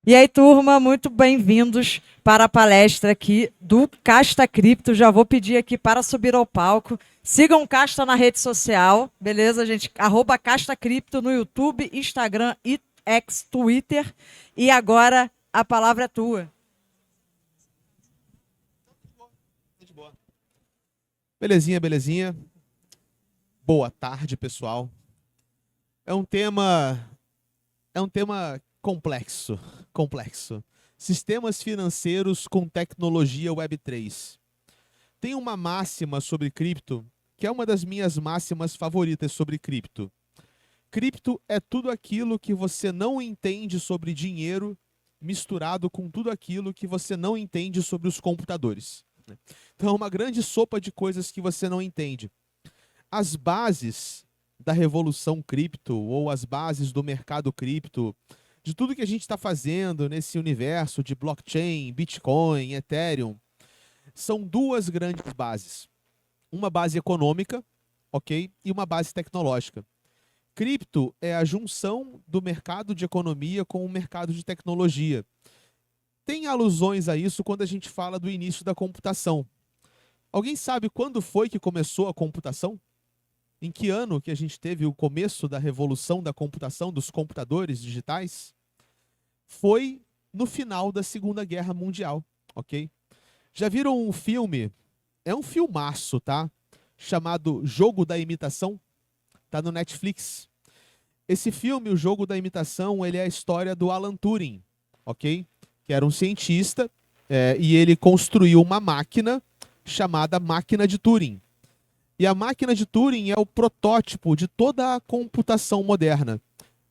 E aí, turma, muito bem-vindos para a palestra aqui do Casta Cripto. Já vou pedir aqui para subir ao palco. Sigam o Casta na rede social, beleza, gente? Arroba Casta Cripto no YouTube, Instagram e X, Twitter. E agora a palavra é tua. Belezinha, belezinha. Boa tarde, pessoal. É um tema, é um tema complexo. Sistemas financeiros com tecnologia Web3. Tem uma máxima sobre cripto, que é uma das minhas máximas favoritas sobre cripto. Cripto é tudo aquilo que você não entende sobre dinheiro, misturado com tudo aquilo que você não entende sobre os computadores. Então é uma grande sopa de coisas que você não entende. As bases da revolução cripto ou as bases do mercado cripto, de tudo que a gente está fazendo nesse universo de blockchain, Bitcoin, Ethereum, são duas grandes bases. Uma base econômica, ok? E uma base tecnológica. Cripto é a junção do mercado de economia com o mercado de tecnologia. Tem alusões a isso quando a gente fala do início da computação. Alguém sabe quando foi que começou a computação? Em que ano que a gente teve o começo da revolução da computação, dos computadores digitais? Foi no final da Segunda Guerra Mundial, ok? Já viram um filme? É um filmaço, tá? Chamado Jogo da Imitação. Tá no Netflix. Esse filme, O Jogo da Imitação, ele é a história do Alan Turing, ok? Que era um cientista e ele construiu uma máquina chamada máquina de Turing. E a máquina de Turing é o protótipo de toda a computação moderna.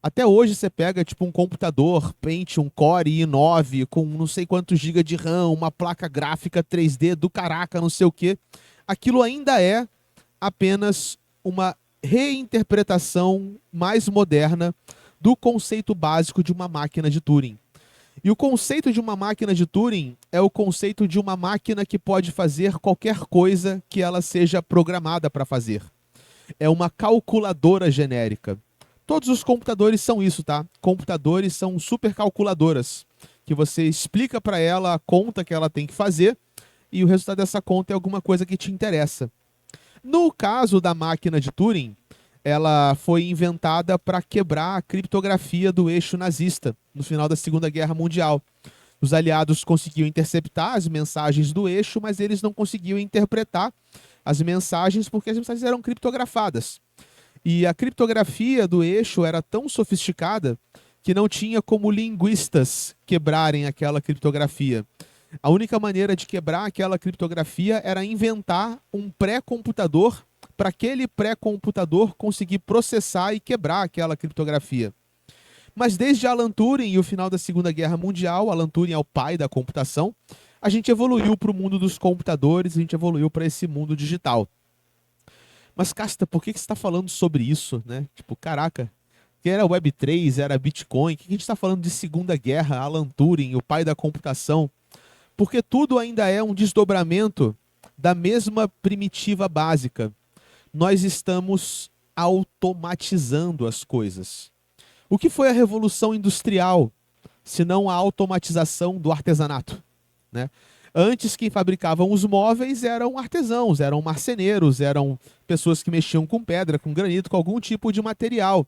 Até hoje você pega tipo um computador Pentium Core i9 com não sei quantos GB de RAM, uma placa gráfica 3D do caraca, não sei o quê. Aquilo ainda é apenas uma reinterpretação mais moderna do conceito básico de uma máquina de Turing. E o conceito de uma máquina de Turing é o conceito de uma máquina que pode fazer qualquer coisa que ela seja programada para fazer. É uma calculadora genérica. Todos os computadores são isso, tá? Computadores são supercalculadoras, que você explica para ela a conta que ela tem que fazer e o resultado dessa conta é alguma coisa que te interessa. No caso da máquina de Turing, ela foi inventada para quebrar a criptografia do eixo nazista no final da Segunda Guerra Mundial. Os aliados conseguiam interceptar as mensagens do eixo, mas eles não conseguiam interpretar as mensagens porque as mensagens eram criptografadas. E a criptografia do eixo era tão sofisticada que não tinha como linguistas quebrarem aquela criptografia. A única maneira de quebrar aquela criptografia era inventar um pré-computador para aquele pré-computador conseguir processar e quebrar aquela criptografia. Mas desde Alan Turing e o final da Segunda Guerra Mundial, Alan Turing é o pai da computação, a gente evoluiu para o mundo dos computadores, a gente evoluiu para esse mundo digital. Mas, Casta, por que você está falando sobre isso, né? Tipo, caraca, que era Web3, era Bitcoin, que a gente está falando de Segunda Guerra, Alan Turing, o pai da computação? Porque tudo ainda é um desdobramento da mesma primitiva básica. Nós estamos automatizando as coisas. O que foi a Revolução Industrial, se não a automatização do artesanato, né? Antes, quem fabricavam os móveis eram artesãos, eram marceneiros, eram pessoas que mexiam com pedra, com granito, com algum tipo de material.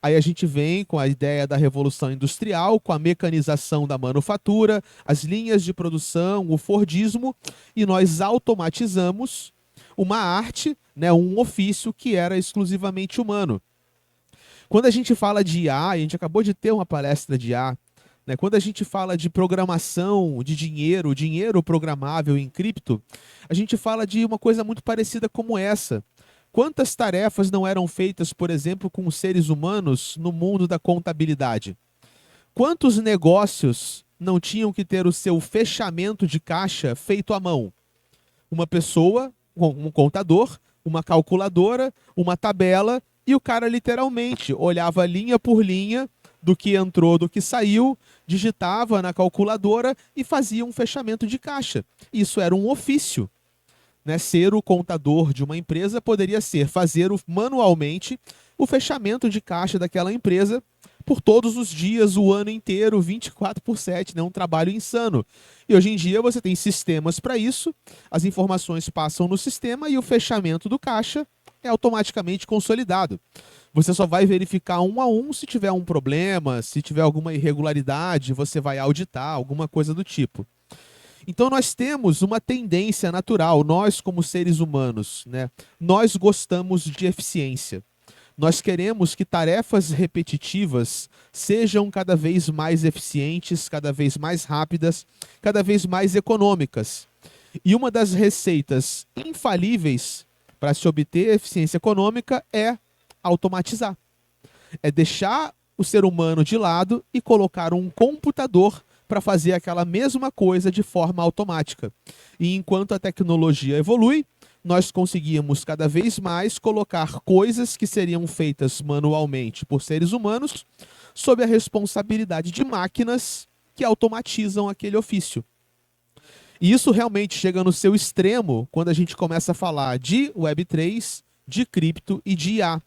Aí a gente vem com a ideia da Revolução Industrial, com a mecanização da manufatura, as linhas de produção, o Fordismo, e nós automatizamos uma arte, né, um ofício que era exclusivamente humano. Quando a gente fala de IA, a gente acabou de ter uma palestra de IA, né? Quando a gente fala de programação, de dinheiro programável em cripto, a gente fala de uma coisa muito parecida como essa. Quantas tarefas não eram feitas, por exemplo, com os seres humanos no mundo da contabilidade? Quantos negócios não tinham que ter o seu fechamento de caixa feito à mão? Uma pessoa, um contador, uma calculadora, uma tabela, e o cara literalmente olhava linha por linha do que entrou, do que saiu, digitava na calculadora e fazia um fechamento de caixa. Isso era um ofício. Né? Ser o contador de uma empresa poderia ser fazer manualmente o fechamento de caixa daquela empresa por todos os dias, o ano inteiro, 24/7, né? Um trabalho insano. E hoje em dia você tem sistemas para isso, as informações passam no sistema e o fechamento do caixa é automaticamente consolidado. Você só vai verificar um a um se tiver um problema, se tiver alguma irregularidade, você vai auditar, alguma coisa do tipo. Então nós temos uma tendência natural, nós como seres humanos, né? Nós gostamos de eficiência. Nós queremos que tarefas repetitivas sejam cada vez mais eficientes, cada vez mais rápidas, cada vez mais econômicas. E uma das receitas infalíveis para se obter eficiência econômica é automatizar. É deixar o ser humano de lado e colocar um computador para fazer aquela mesma coisa de forma automática. E enquanto a tecnologia evolui, nós conseguimos cada vez mais colocar coisas que seriam feitas manualmente por seres humanos sob a responsabilidade de máquinas que automatizam aquele ofício. E isso realmente chega no seu extremo quando a gente começa a falar de Web3, de cripto e de IA.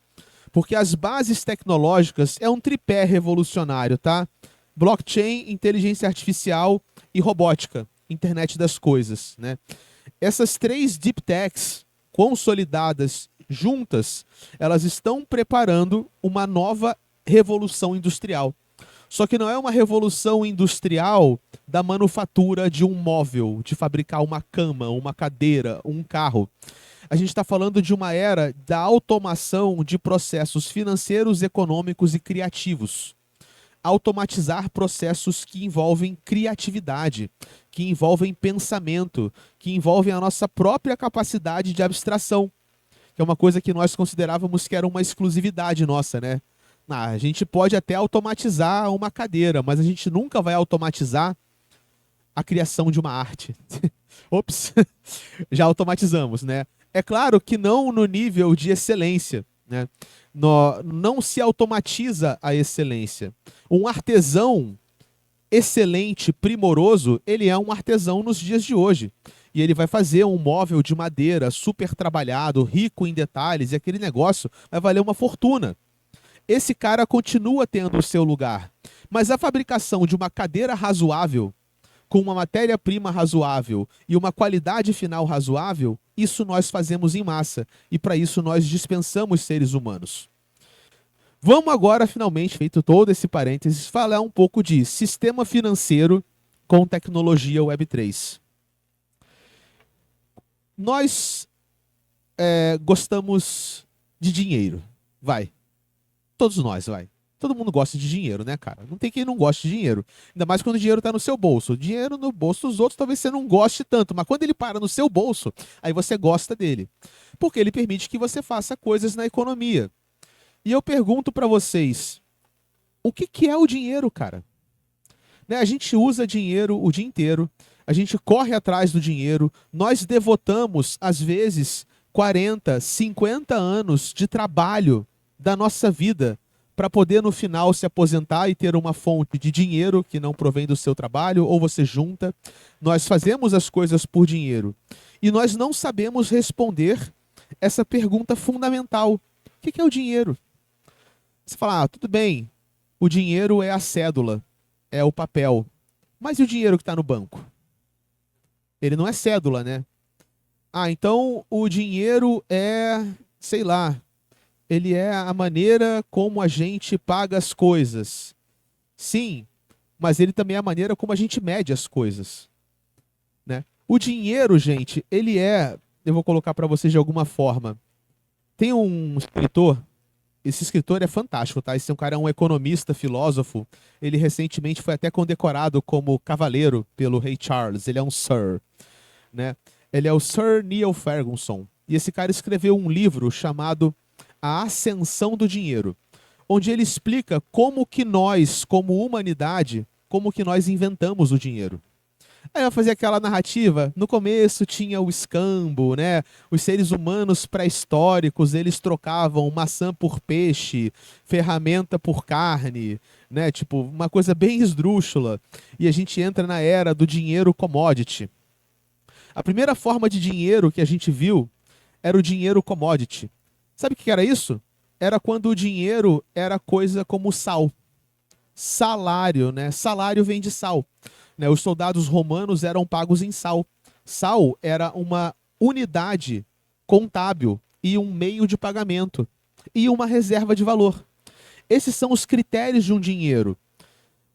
Porque as bases tecnológicas é um tripé revolucionário, tá? Blockchain, inteligência artificial e robótica, internet das coisas, né? Essas três deep techs consolidadas juntas, elas estão preparando uma nova revolução industrial. Só que não é uma revolução industrial da manufatura de um móvel, de fabricar uma cama, uma cadeira, um carro. A gente está falando de uma era da automação de processos financeiros, econômicos e criativos. Automatizar processos que envolvem criatividade, que envolvem pensamento, que envolvem a nossa própria capacidade de abstração, que é uma coisa que nós considerávamos que era uma exclusividade nossa, né? A gente pode até automatizar uma cadeira, mas a gente nunca vai automatizar a criação de uma arte. Ops, já automatizamos, né? É claro que não no nível de excelência, né? Não se automatiza a excelência. Um artesão excelente, primoroso, ele é um artesão nos dias de hoje. E ele vai fazer um móvel de madeira super trabalhado, rico em detalhes, e aquele negócio vai valer uma fortuna. Esse cara continua tendo o seu lugar. Mas a fabricação de uma cadeira razoável, com uma matéria-prima razoável e uma qualidade final razoável, isso nós fazemos em massa. E para isso nós dispensamos seres humanos. Vamos agora, finalmente, feito todo esse parênteses, falar um pouco de sistema financeiro com tecnologia Web3. Nós gostamos de dinheiro. Vai. Todos nós, vai. Todo mundo gosta de dinheiro, né, cara? Não tem quem não goste de dinheiro. Ainda mais quando o dinheiro está no seu bolso. O dinheiro no bolso dos outros talvez você não goste tanto, mas quando ele para no seu bolso, aí você gosta dele. Porque ele permite que você faça coisas na economia. E eu pergunto para vocês, o que é o dinheiro, cara? Né, a gente usa dinheiro o dia inteiro, a gente corre atrás do dinheiro, nós devotamos, às vezes, 40, 50 anos de trabalho da nossa vida para poder, no final, se aposentar e ter uma fonte de dinheiro que não provém do seu trabalho, ou você junta. Nós fazemos as coisas por dinheiro. E nós não sabemos responder essa pergunta fundamental. O que é o dinheiro? Você fala, tudo bem, o dinheiro é a cédula, é o papel. Mas e o dinheiro que está no banco? Ele não é cédula, né? Então o dinheiro é, sei lá, ele é a maneira como a gente paga as coisas. Sim, mas ele também é a maneira como a gente mede as coisas, né? O dinheiro, gente, ele é, eu vou colocar para vocês de alguma forma. Tem um escritor, esse escritor é fantástico, tá? Esse cara é um economista, filósofo. Ele recentemente foi até condecorado como cavaleiro pelo rei Charles. Ele é um Sir, né? Ele é o Sir Neil Ferguson. E esse cara escreveu um livro chamado A Ascensão do Dinheiro, onde ele explica como que nós, como humanidade, como que nós inventamos o dinheiro. Aí vai fazer aquela narrativa, no começo tinha o escambo, né? Os seres humanos pré-históricos, eles trocavam maçã por peixe, ferramenta por carne, né? Tipo, uma coisa bem esdrúxula. E a gente entra na era do dinheiro commodity. A primeira forma de dinheiro que a gente viu era o dinheiro commodity. Sabe o que era isso? Era quando o dinheiro era coisa como sal. salário, né? Salário vem de sal, né? Os soldados romanos eram pagos em sal. Sal era uma unidade contábil e um meio de pagamento e uma reserva de valor. Esses são os critérios de um dinheiro.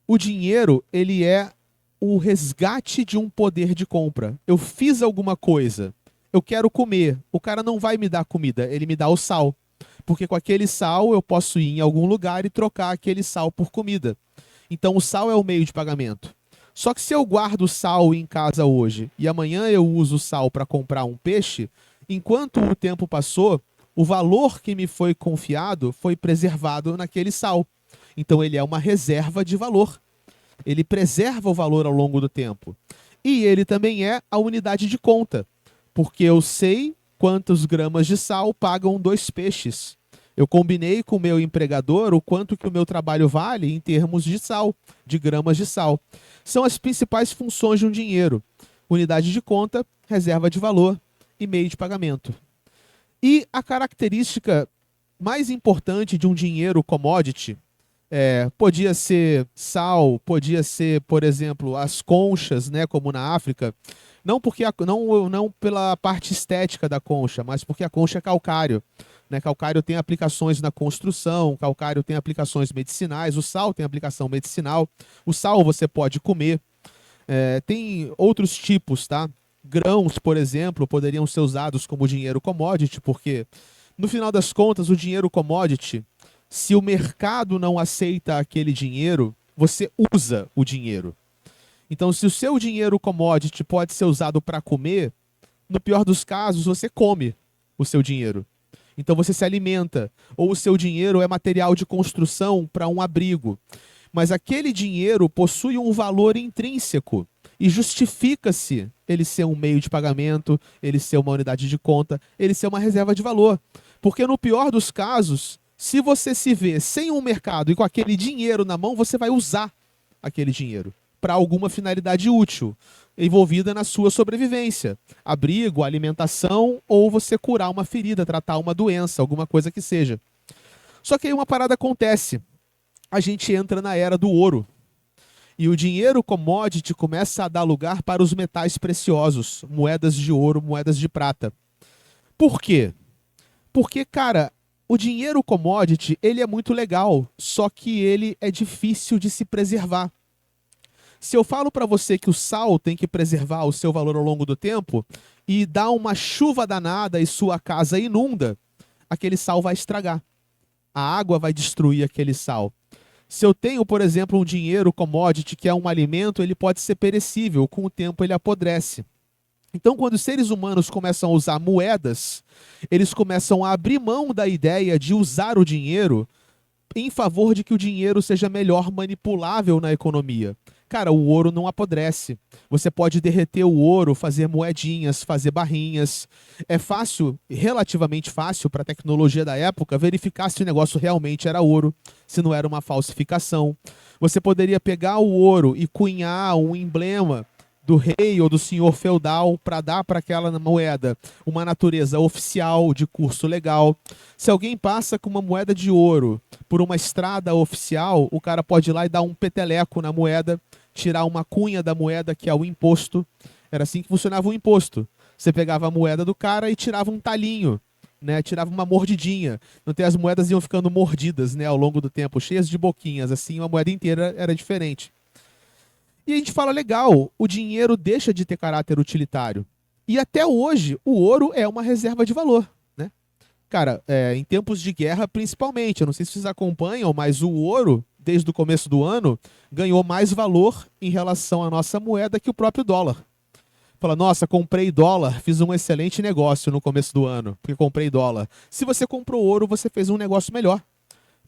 O dinheiro, ele é o resgate de um poder de compra. Eu fiz alguma coisa, eu quero comer. O cara não vai me dar comida, ele me dá o sal. Porque com aquele sal eu posso ir em algum lugar e trocar aquele sal por comida. Então o sal é o meio de pagamento. Só que se eu guardo sal em casa hoje e amanhã eu uso o sal para comprar um peixe, enquanto o tempo passou, o valor que me foi confiado foi preservado naquele sal. Então ele é uma reserva de valor. Ele preserva o valor ao longo do tempo. E ele também é a unidade de conta, porque eu sei quantos gramas de sal pagam 2 peixes. Eu combinei com o meu empregador o quanto que o meu trabalho vale em termos de sal, de gramas de sal. São as principais funções de um dinheiro: unidade de conta, reserva de valor e meio de pagamento. E a característica mais importante de um dinheiro commodity podia ser sal, podia ser, por exemplo, as conchas, né, como na África. Não porque não pela parte estética da concha, mas porque a concha é calcário. Né? Calcário tem aplicações na construção, calcário tem aplicações medicinais, o sal tem aplicação medicinal. O sal você pode comer. Tem outros tipos, tá? Grãos, por exemplo, poderiam ser usados como dinheiro commodity, porque no final das contas, o dinheiro commodity, se o mercado não aceita aquele dinheiro, você usa o dinheiro. Então, se o seu dinheiro commodity pode ser usado para comer, no pior dos casos, você come o seu dinheiro. Então, você se alimenta. Ou o seu dinheiro é material de construção para um abrigo. Mas aquele dinheiro possui um valor intrínseco e justifica-se ele ser um meio de pagamento, ele ser uma unidade de conta, ele ser uma reserva de valor. Porque no pior dos casos, se você se vê sem um mercado e com aquele dinheiro na mão, você vai usar aquele dinheiro para alguma finalidade útil, envolvida na sua sobrevivência. Abrigo, alimentação, ou você curar uma ferida, tratar uma doença, alguma coisa que seja. Só que aí uma parada acontece. A gente entra na era do ouro. E o dinheiro commodity começa a dar lugar para os metais preciosos, moedas de ouro, moedas de prata. Por quê? Porque, cara, o dinheiro commodity, ele é muito legal, só que ele é difícil de se preservar. Se eu falo para você que o sal tem que preservar o seu valor ao longo do tempo e dá uma chuva danada e sua casa inunda, aquele sal vai estragar. A água vai destruir aquele sal. Se eu tenho, por exemplo, um dinheiro commodity que é um alimento, ele pode ser perecível, com o tempo ele apodrece. Então, quando os seres humanos começam a usar moedas, eles começam a abrir mão da ideia de usar o dinheiro em favor de que o dinheiro seja melhor manipulável na economia. Cara, o ouro não apodrece. Você pode derreter o ouro, fazer moedinhas, fazer barrinhas. É fácil, relativamente fácil para a tecnologia da época, verificar se o negócio realmente era ouro, se não era uma falsificação. Você poderia pegar o ouro e cunhar um emblema do rei ou do senhor feudal para dar para aquela moeda uma natureza oficial, de curso legal. Se alguém passa com uma moeda de ouro por uma estrada oficial, o cara pode ir lá e dar um peteleco na moeda, tirar uma cunha da moeda, que é o imposto. Era assim que funcionava o imposto. Você pegava a moeda do cara e tirava um talinho, né? Tirava uma mordidinha. Então as moedas iam ficando mordidas, né, ao longo do tempo, cheias de boquinhas. Assim, uma moeda inteira era diferente. E a gente fala, legal, o dinheiro deixa de ter caráter utilitário. E até hoje, o ouro é uma reserva de valor, né? Cara, em tempos de guerra, principalmente, eu não sei se vocês acompanham, mas o ouro, desde o começo do ano, ganhou mais valor em relação à nossa moeda que o próprio dólar. Fala, nossa, comprei dólar, fiz um excelente negócio no começo do ano, porque comprei dólar. Se você comprou ouro, você fez um negócio melhor.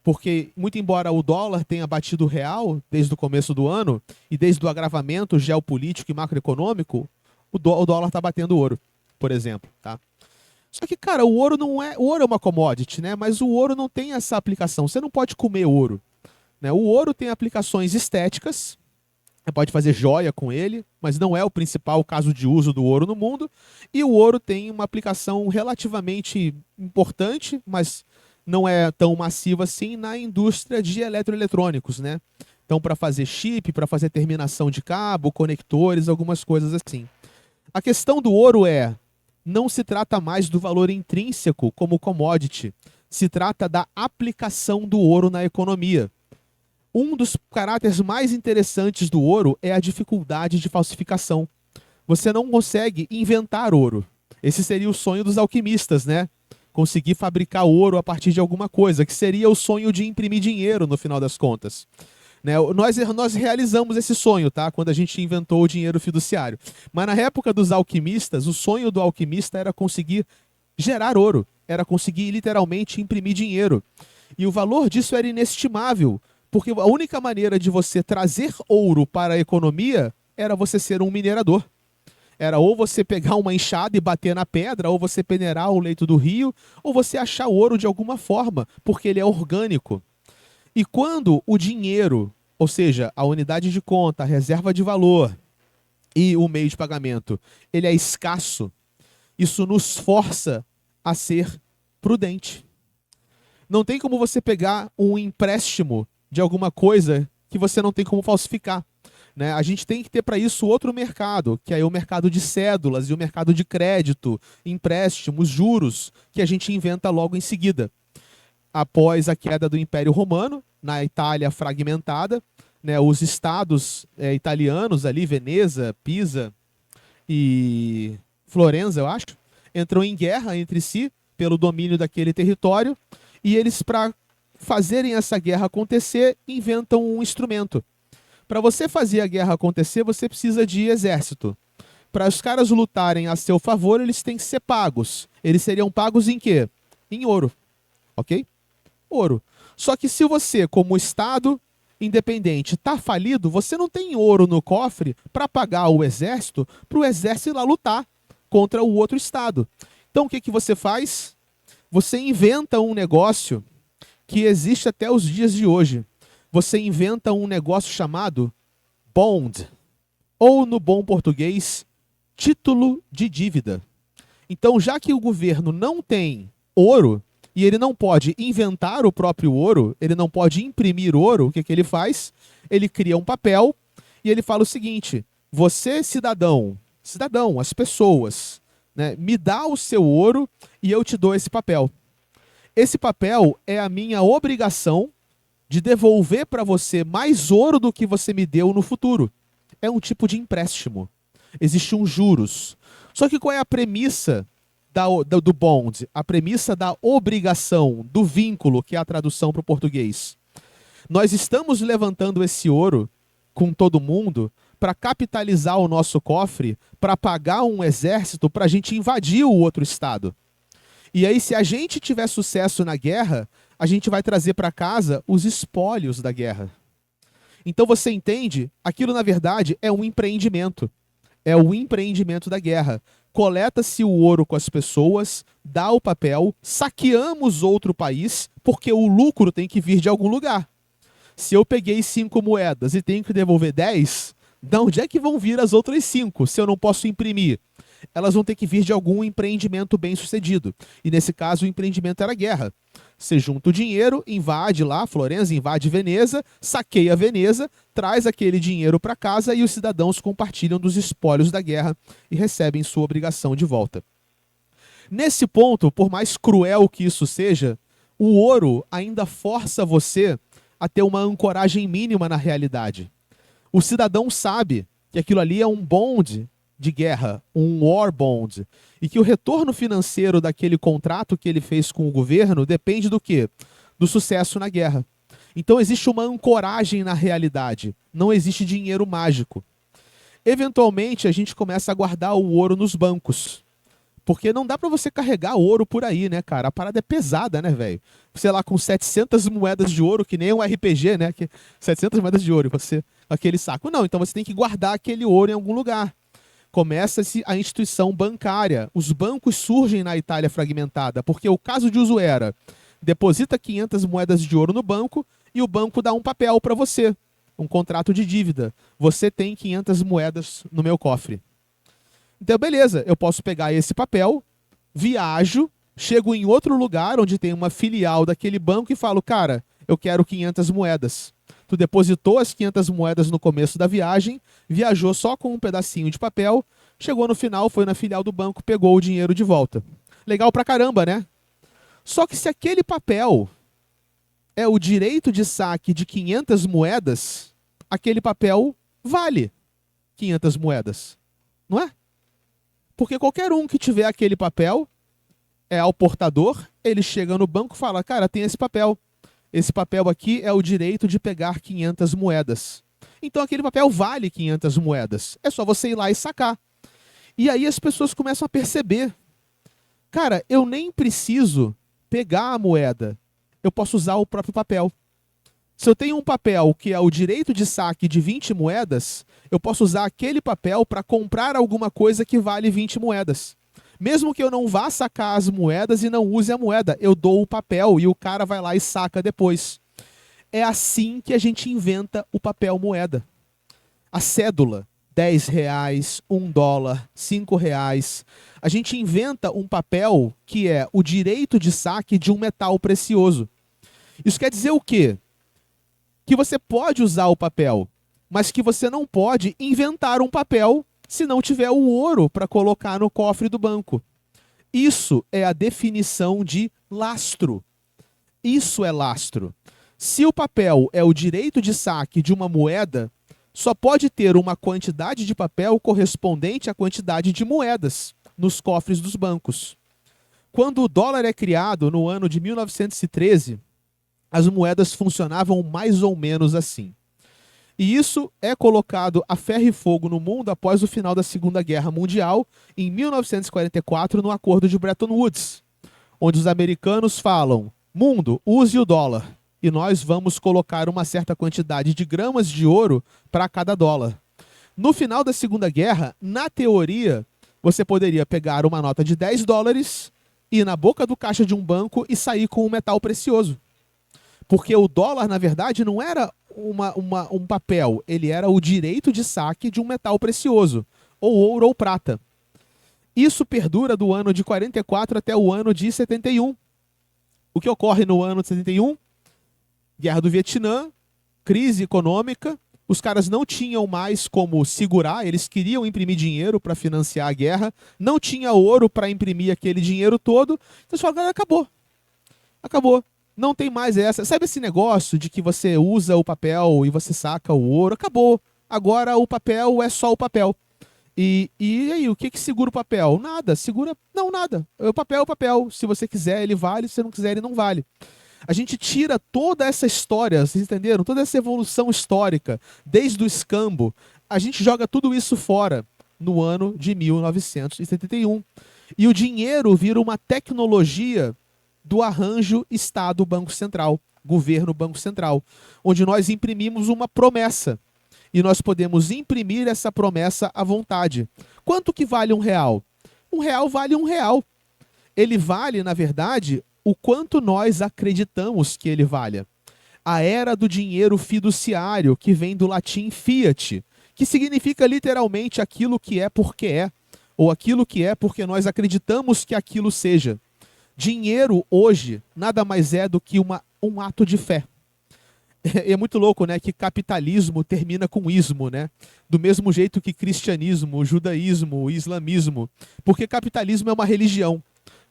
Porque, muito embora o dólar tenha batido o real desde o começo do ano, e desde o agravamento geopolítico e macroeconômico, o dólar está batendo o ouro, por exemplo. Tá? Só que, cara, o ouro não é. O ouro é uma commodity, né? Mas o ouro não tem essa aplicação. Você não pode comer ouro. Né? O ouro tem aplicações estéticas. Você pode fazer joia com ele, mas não é o principal caso de uso do ouro no mundo. E o ouro tem uma aplicação relativamente importante, mas não é tão massiva assim na indústria de eletroeletrônicos, né? Então, para fazer chip, para fazer terminação de cabo, conectores, algumas coisas assim. A questão do ouro não se trata mais do valor intrínseco como commodity, se trata da aplicação do ouro na economia. Um dos caráteres mais interessantes do ouro é a dificuldade de falsificação. Você não consegue inventar ouro. Esse seria o sonho dos alquimistas, né? Conseguir fabricar ouro a partir de alguma coisa, que seria o sonho de imprimir dinheiro no final das contas. Né? Nós realizamos esse sonho, tá? Quando a gente inventou o dinheiro fiduciário. Mas na época dos alquimistas, o sonho do alquimista era conseguir gerar ouro, era conseguir literalmente imprimir dinheiro. E o valor disso era inestimável, porque a única maneira de você trazer ouro para a economia era você ser um minerador. Era ou você pegar uma enxada e bater na pedra, ou você peneirar o leito do rio, ou você achar ouro de alguma forma, porque ele é orgânico. E quando o dinheiro, ou seja, a unidade de conta, a reserva de valor e o meio de pagamento, ele é escasso, isso nos força a ser prudente. Não tem como você pegar um empréstimo de alguma coisa que você não tem como falsificar. Né? A gente tem que ter para isso outro mercado, que é o mercado de cédulas e o mercado de crédito, empréstimos, juros, que a gente inventa logo em seguida. Após a queda do Império Romano, na Itália fragmentada, né, os estados italianos ali, Veneza, Pisa e Florença, eu acho, entram em guerra entre si pelo domínio daquele território, e eles, para fazerem essa guerra acontecer, inventam um instrumento. Para você fazer a guerra acontecer, você precisa de exército. Para os caras lutarem a seu favor, eles têm que ser pagos. Eles seriam pagos em quê? Em ouro. Ok? Ouro. Só que se você, como Estado independente, está falido, você não tem ouro no cofre para pagar o exército, para o exército ir lá lutar contra o outro Estado. Então o que, que você faz? Você inventa um negócio que existe até os dias de hoje. Você inventa um negócio chamado bond, ou no bom português, título de dívida. Então, já que o governo não tem ouro, e ele não pode inventar o próprio ouro, ele não pode imprimir ouro, o que, que ele faz? Ele cria um papel e ele fala o seguinte: você, cidadão, as pessoas, né, me dá o seu ouro e eu te dou esse papel. Esse papel é a minha obrigação de devolver para você mais ouro do que você me deu no futuro. É um tipo de empréstimo. Existe um juros. Só que qual é a premissa do bond? A premissa da obrigação, do vínculo, que é a tradução para o português. Nós estamos levantando esse ouro com todo mundo para capitalizar o nosso cofre, para pagar um exército para a gente invadir o outro estado. E aí, se a gente tiver sucesso na guerra, a gente vai trazer para casa os espólios da guerra. Então você entende? Aquilo, na verdade, é um empreendimento. É o empreendimento da guerra. Coleta-se o ouro com as pessoas, dá o papel, saqueamos outro país, porque o lucro tem que vir de algum lugar. Se eu peguei 5 moedas e tenho que devolver 10, de onde é que vão vir as outras 5, se eu não posso imprimir? Elas vão ter que vir de algum empreendimento bem sucedido. E nesse caso o empreendimento era a guerra. Você junta o dinheiro, invade lá, Florença invade Veneza, saqueia Veneza, traz aquele dinheiro para casa e os cidadãos compartilham dos espólios da guerra e recebem sua obrigação de volta. Nesse ponto, por mais cruel que isso seja, o ouro ainda força você a ter uma ancoragem mínima na realidade. O cidadão sabe que aquilo ali é um bond de guerra, um war bond, e que o retorno financeiro daquele contrato que ele fez com o governo depende do quê? Do sucesso na guerra. Então existe uma ancoragem na realidade, não existe dinheiro mágico. Eventualmente a gente começa a guardar o ouro nos bancos, porque não dá pra você carregar ouro por aí, né, cara? A parada é pesada, né, velho? Sei lá, com 700 moedas de ouro, que nem um RPG, né? 700 moedas de ouro, você aquele saco. Não, então você tem que guardar aquele ouro em algum lugar. Começa-se a instituição bancária. Os bancos surgem na Itália fragmentada, porque o caso de uso era: deposita 500 moedas de ouro no banco e o banco dá um papel para você, um contrato de dívida. Você tem 500 moedas no meu cofre. Então, beleza, eu posso pegar esse papel, viajo, chego em outro lugar onde tem uma filial daquele banco e falo: cara, eu quero 500 moedas. Tu depositou as 500 moedas no começo da viagem, viajou só com um pedacinho de papel, chegou no final, foi na filial do banco, pegou o dinheiro de volta. Legal pra caramba, né? Só que se aquele papel é o direito de saque de 500 moedas, aquele papel vale 500 moedas, não é? Porque qualquer um que tiver aquele papel é ao portador, ele chega no banco e fala, cara, tem esse papel. Esse papel aqui é o direito de pegar 500 moedas. Então aquele papel vale 500 moedas. É só você ir lá e sacar. E aí as pessoas começam a perceber, cara, eu nem preciso pegar a moeda. Eu posso usar o próprio papel. Se eu tenho um papel que é o direito de saque de 20 moedas, eu posso usar aquele papel para comprar alguma coisa que vale 20 moedas. Mesmo que eu não vá sacar as moedas e não use a moeda, eu dou o papel e o cara vai lá e saca depois. É assim que a gente inventa o papel moeda. A cédula, R$10, $1, R$5. A gente inventa um papel que é o direito de saque de um metal precioso. Isso quer dizer o quê? Que você pode usar o papel, mas que você não pode inventar um papel se não tiver o ouro para colocar no cofre do banco. Isso é a definição de lastro. Isso é lastro. Se o papel é o direito de saque de uma moeda, só pode ter uma quantidade de papel correspondente à quantidade de moedas nos cofres dos bancos. Quando o dólar é criado no ano de 1913, as moedas funcionavam mais ou menos assim. E isso é colocado a ferro e fogo no mundo após o final da Segunda Guerra Mundial, em 1944, no Acordo de Bretton Woods, onde os americanos falam, mundo, use o dólar, e nós vamos colocar uma certa quantidade de gramas de ouro para cada dólar. No final da Segunda Guerra, na teoria, você poderia pegar uma nota de $10, ir na boca do caixa de um banco e sair com um metal precioso. Porque o dólar, na verdade, não era um papel, ele era o direito de saque de um metal precioso, ou ouro ou prata. Isso perdura do ano de 44 até o ano de 71. O que ocorre no ano de 71? Guerra do Vietnã, crise econômica, os caras não tinham mais como segurar, eles queriam imprimir dinheiro para financiar a guerra, não tinha ouro para imprimir aquele dinheiro todo, então eles falaram, acabou. Acabou. Não tem mais essa. Sabe esse negócio de que você usa o papel e você saca o ouro? Acabou. Agora o papel é só o papel. E aí, o que segura o papel? Nada. Segura... Não, nada. O papel é o papel. Se você quiser, ele vale. Se você não quiser, ele não vale. A gente tira toda essa história, vocês entenderam? Toda essa evolução histórica, desde o escambo. A gente joga tudo isso fora no ano de 1971. E o dinheiro vira uma tecnologia do arranjo Estado-Banco Central, Governo-Banco Central, onde nós imprimimos uma promessa. E nós podemos imprimir essa promessa à vontade. Quanto que vale R$1? R$1 vale R$1. Ele vale, na verdade, o quanto nós acreditamos que ele valha. A era do dinheiro fiduciário, que vem do latim fiat, que significa literalmente aquilo que é porque é, ou aquilo que é porque nós acreditamos que aquilo seja. Dinheiro hoje nada mais é do que um ato de fé. É muito louco, né, que capitalismo termina com ismo, né? Do mesmo jeito que cristianismo, judaísmo, islamismo. Porque capitalismo é uma religião,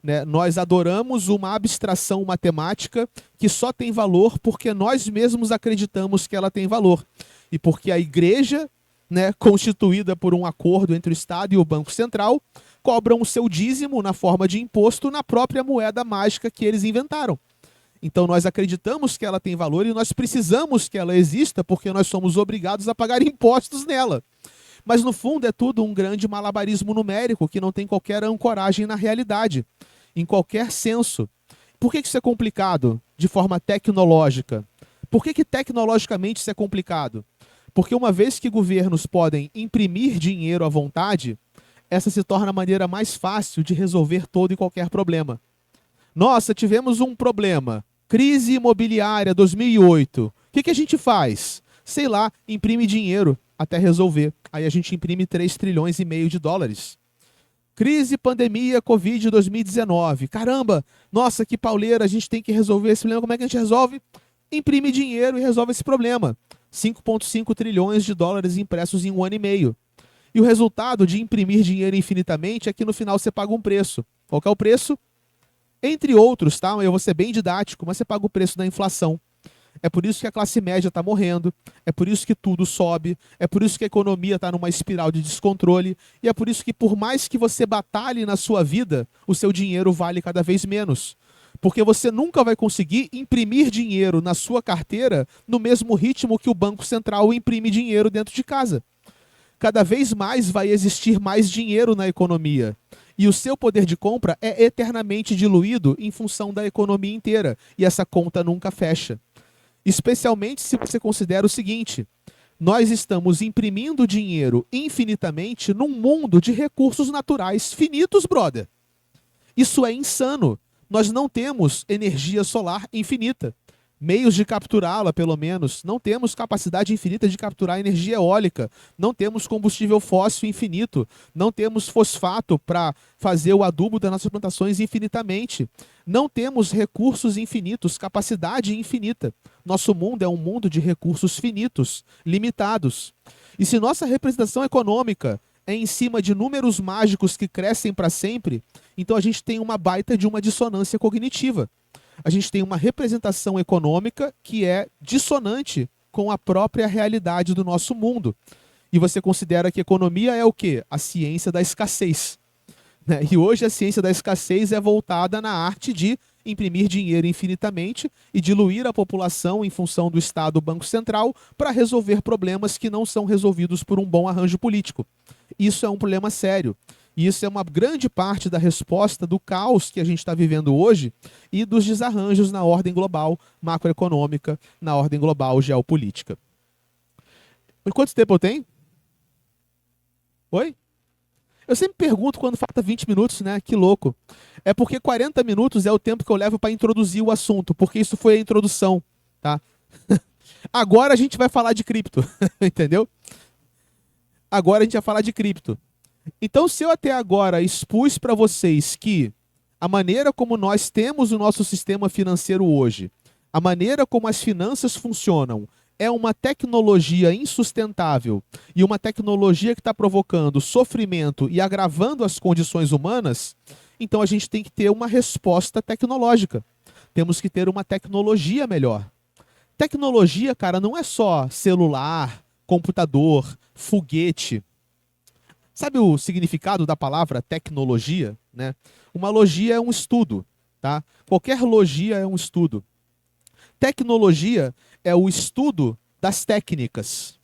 né? Nós adoramos uma abstração matemática que só tem valor porque nós mesmos acreditamos que ela tem valor. E porque a igreja, né, constituída por um acordo entre o Estado e o Banco Central, cobram o seu dízimo na forma de imposto na própria moeda mágica que eles inventaram. Então nós acreditamos que ela tem valor e nós precisamos que ela exista porque nós somos obrigados a pagar impostos nela. Mas no fundo é tudo um grande malabarismo numérico que não tem qualquer ancoragem na realidade, em qualquer senso. Por que isso é complicado de forma tecnológica? Por que tecnologicamente isso é complicado? Porque uma vez que governos podem imprimir dinheiro à vontade, essa se torna a maneira mais fácil de resolver todo e qualquer problema. Nossa, tivemos um problema. Crise imobiliária 2008. O que a gente faz? Sei lá, imprime dinheiro até resolver. Aí a gente imprime 3,5 trilhões de dólares. Crise, pandemia, Covid 2019. Caramba, nossa, que pauleira, a gente tem que resolver esse problema. Como é que a gente resolve? Imprime dinheiro e resolve esse problema. 5,5 trilhões de dólares impressos em 1 ano e meio. E o resultado de imprimir dinheiro infinitamente é que no final você paga um preço. Qual que é o preço? Entre outros, tá? Eu vou ser bem didático, mas você paga o preço da inflação. É por isso que a classe média está morrendo, é por isso que tudo sobe, é por isso que a economia está numa espiral de descontrole, e é por isso que por mais que você batalhe na sua vida, o seu dinheiro vale cada vez menos. Porque você nunca vai conseguir imprimir dinheiro na sua carteira no mesmo ritmo que o Banco Central imprime dinheiro dentro de casa. Cada vez mais vai existir mais dinheiro na economia. E o seu poder de compra é eternamente diluído em função da economia inteira. E essa conta nunca fecha. Especialmente se você considera o seguinte: nós estamos imprimindo dinheiro infinitamente num mundo de recursos naturais finitos, brother. Isso é insano. Nós não temos energia solar infinita. Meios de capturá-la, pelo menos. Não temos capacidade infinita de capturar energia eólica. Não temos combustível fóssil infinito. Não temos fosfato para fazer o adubo das nossas plantações infinitamente. Não temos recursos infinitos, capacidade infinita. Nosso mundo é um mundo de recursos finitos, limitados. E se nossa representação econômica é em cima de números mágicos que crescem para sempre, então a gente tem uma baita de uma dissonância cognitiva. A gente tem uma representação econômica que é dissonante com a própria realidade do nosso mundo. E você considera que economia é o quê? A ciência da escassez. Né? E hoje a ciência da escassez é voltada na arte de imprimir dinheiro infinitamente e diluir a população em função do Estado, Banco Central, para resolver problemas que não são resolvidos por um bom arranjo político. Isso é um problema sério. E isso é uma grande parte da resposta do caos que a gente está vivendo hoje e dos desarranjos na ordem global macroeconômica, na ordem global geopolítica. Quanto tempo eu tenho? Oi? Eu sempre pergunto quando falta 20 minutos, né? Que louco. É porque 40 minutos é o tempo que eu levo para introduzir o assunto, porque isso foi a introdução, tá? Agora a gente vai falar de cripto, entendeu? Agora a gente vai falar de cripto. Então, se eu até agora expus para vocês que a maneira como nós temos o nosso sistema financeiro hoje, a maneira como as finanças funcionam, é uma tecnologia insustentável e uma tecnologia que está provocando sofrimento e agravando as condições humanas, então a gente tem que ter uma resposta tecnológica. Temos que ter uma tecnologia melhor. Tecnologia, cara, não é só celular, computador, foguete. Sabe o significado da palavra tecnologia? Né? Uma logia é um estudo. Tá? Qualquer logia é um estudo. Tecnologia é o estudo das técnicas.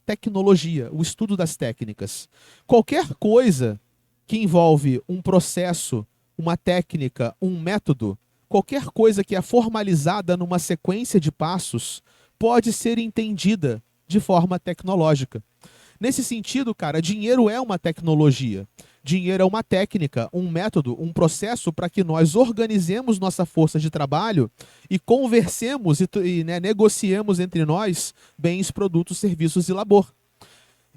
Tecnologia, o estudo das técnicas. Qualquer coisa que envolve um processo, uma técnica, um método, qualquer coisa que é formalizada numa sequência de passos, pode ser entendida de forma tecnológica. Nesse sentido, cara, dinheiro é uma tecnologia. Dinheiro é uma técnica, um método, um processo para que nós organizemos nossa força de trabalho e conversemos e negociemos entre nós bens, produtos, serviços e labor.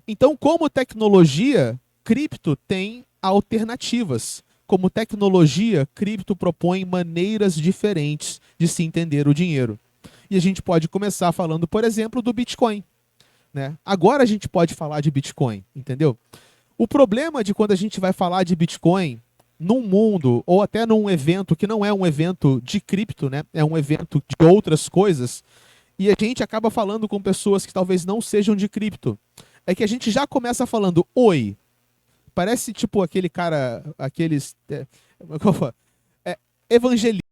Então, como tecnologia, cripto tem alternativas. Como tecnologia, cripto propõe maneiras diferentes de se entender o dinheiro. E a gente pode começar falando, por exemplo, do Bitcoin. Né? Agora a gente pode falar de Bitcoin, entendeu? O problema de quando a gente vai falar de Bitcoin num mundo ou até num evento que não é um evento de cripto, né? É um evento de outras coisas, e a gente acaba falando com pessoas que talvez não sejam de cripto, é que a gente já começa falando oi. Parece tipo aquele cara, aqueles evangelista